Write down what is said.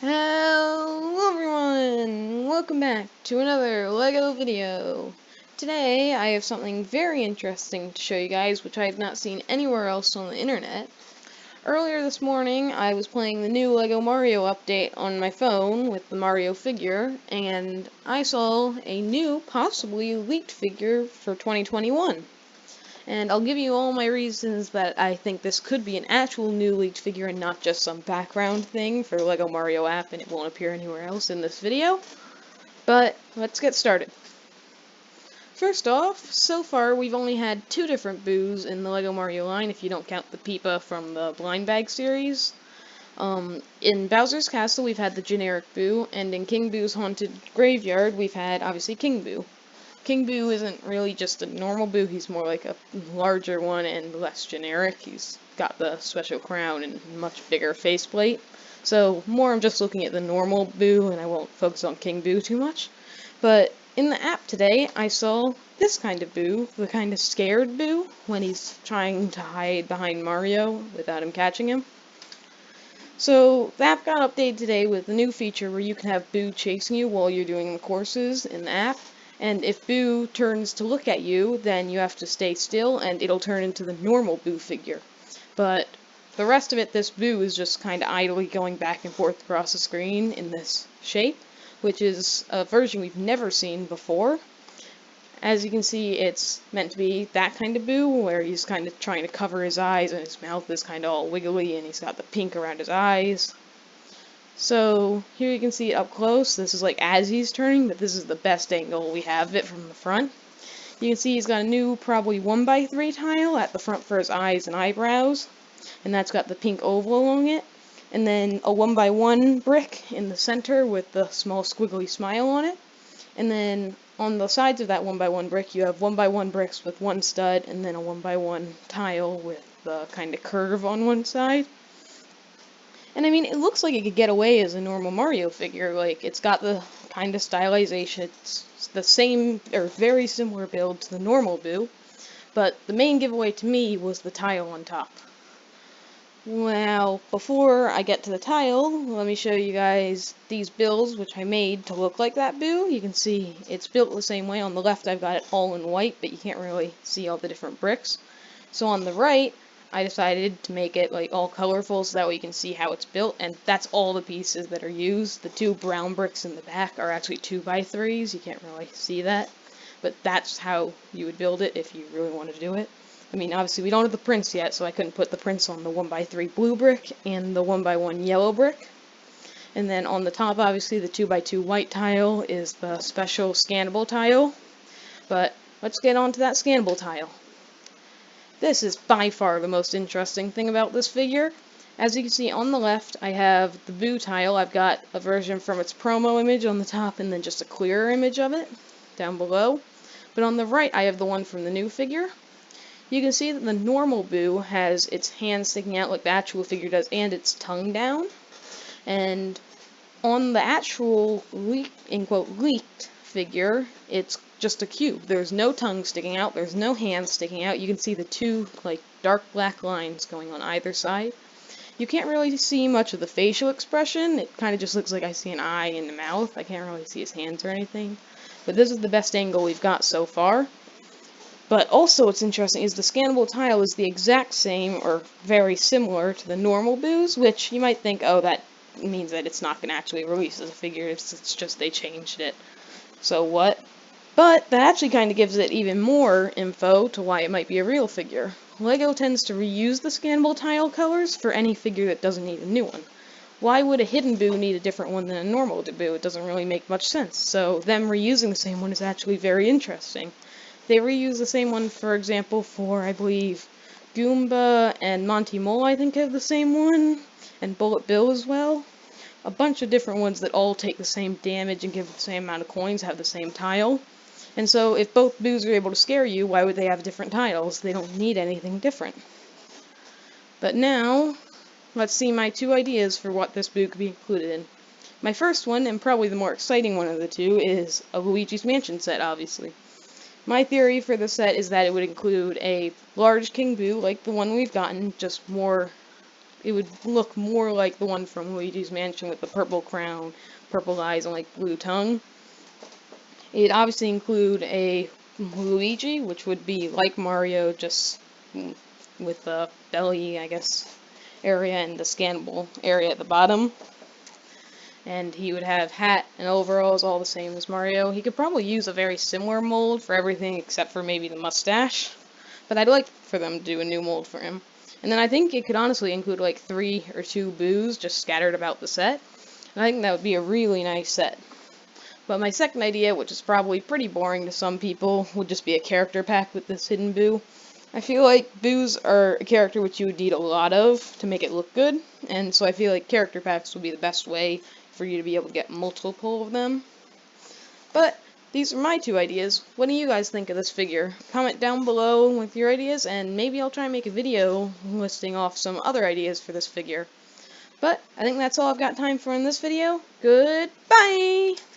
Hello everyone! Welcome back to another LEGO video. Today I have something very interesting to show you guys which I have not seen anywhere else on the internet. Earlier this morning I was playing the new LEGO Mario update on my phone with the Mario figure, and I saw a new, possibly leaked figure for 2021. And I'll give you all my reasons that I think this could be an actual new leaked figure and not just some background thing for the LEGO Mario app and it won't appear anywhere else in this video. But let's get started. First off, so far we've only had two different Boos in the LEGO Mario line if you don't count the Peepa from the Blind Bag series. In Bowser's Castle we've had the generic Boo, and in King Boo's Haunted Graveyard we've had, obviously, King Boo. King Boo isn't really just a normal Boo, he's more like a larger one and less generic. He's got the special crown and much bigger faceplate. So, more I'm just looking at the normal Boo, and I won't focus on King Boo too much. But in the app today, I saw this kind of Boo, the kind of scared Boo, when he's trying to hide behind Mario without him catching him. So, the app got updated today with a new feature where you can have Boo chasing you while you're doing the courses in the app. And if Boo turns to look at you, then you have to stay still and it'll turn into the normal Boo figure. But the rest of it, this Boo is just kind of idly going back and forth across the screen in this shape, which is a version we've never seen before. As you can see, it's meant to be that kind of Boo, where he's kind of trying to cover his eyes and his mouth is kind of all wiggly and he's got the pink around his eyes. So, here you can see it up close. This is like as he's turning, but this is the best angle we have of it from the front. You can see he's got a new, probably 1x3 tile at the front for his eyes and eyebrows, and that's got the pink oval along it. And then a 1x1 brick in the center with the small squiggly smile on it. And then on the sides of that 1x1 brick, you have 1x1 bricks with one stud, and then a 1x1 tile with the kind of curve on one side. And I mean, it looks like it could get away as a normal Mario figure. Like, it's got the kind of stylization. It's the same, or very similar build to the normal Boo. But the main giveaway to me was the tile on top. Well, before I get to the tile, let me show you guys these builds, which I made to look like that Boo. You can see it's built the same way. On the left, I've got it all in white, but you can't really see all the different bricks. So on the right, I decided to make it like all colorful so that way you can see how it's built, and that's all the pieces that are used. The two brown bricks in the back are actually 2x3s. You can't really see that, but that's how you would build it if you really wanted to do it. I mean, obviously we don't have the prints yet, so I couldn't put the prints on the 1x3 blue brick and the 1x1 yellow brick. And then on the top, obviously, the 2x2 white tile is the special scannable tile. But let's get on to that scannable tile. This is by far the most interesting thing about this figure. As you can see on the left, I have the Boo tile. I've got a version from its promo image on the top and then just a clearer image of it down below. But on the right, I have the one from the new figure. You can see that the normal Boo has its hands sticking out like the actual figure does and its tongue down. And on the actual leaked figure, it's just a cube. There's no tongue sticking out, there's no hands sticking out. You can see the two, like, dark black lines going on either side. You can't really see much of the facial expression. It kind of just looks like I see an eye and a mouth. I can't really see his hands or anything. But this is the best angle we've got so far. But also what's interesting is the scannable tile is the exact same, or very similar, to the normal Boos, which you might think, oh, that means that it's not going to actually release as a figure, it's just they changed it. So what? But that actually kind of gives it even more info to why it might be a real figure. LEGO tends to reuse the scannable tile colors for any figure that doesn't need a new one. Why would a hidden Boo need a different one than a normal Boo? It doesn't really make much sense. So them reusing the same one is actually very interesting. They reuse the same one, for example, for, I believe, Goomba and Monty Mole, I think, have the same one, and Bullet Bill as well. A bunch of different ones that all take the same damage and give the same amount of coins have the same tile. And so if both Boos are able to scare you, why would they have different tiles? They don't need anything different. But now, let's see my two ideas for what this Boo could be included in. My first one, and probably the more exciting one of the two, is a Luigi's Mansion set, obviously. My theory for the set is that it would include a large King Boo, like the one we've gotten, just more it would look more like the one from Luigi's Mansion with the purple crown, purple eyes, and like blue tongue. It'd obviously include a Luigi, which would be like Mario, just with the belly, I guess, area and the scannable area at the bottom. And he would have hat and overalls all the same as Mario. He could probably use a very similar mold for everything except for maybe the mustache, but I'd like for them to do a new mold for him. And then I think it could honestly include like 3 or 2 Boos just scattered about the set, and I think that would be a really nice set. But my second idea, which is probably pretty boring to some people, would just be a character pack with this hidden Boo. I feel like Boos are a character which you would need a lot of to make it look good, and so I feel like character packs would be the best way for you to be able to get multiple of them. But these are my 2 ideas. What do you guys think of this figure? Comment down below with your ideas, and maybe I'll try and make a video listing off some other ideas for this figure. But I think that's all I've got time for in this video. Goodbye!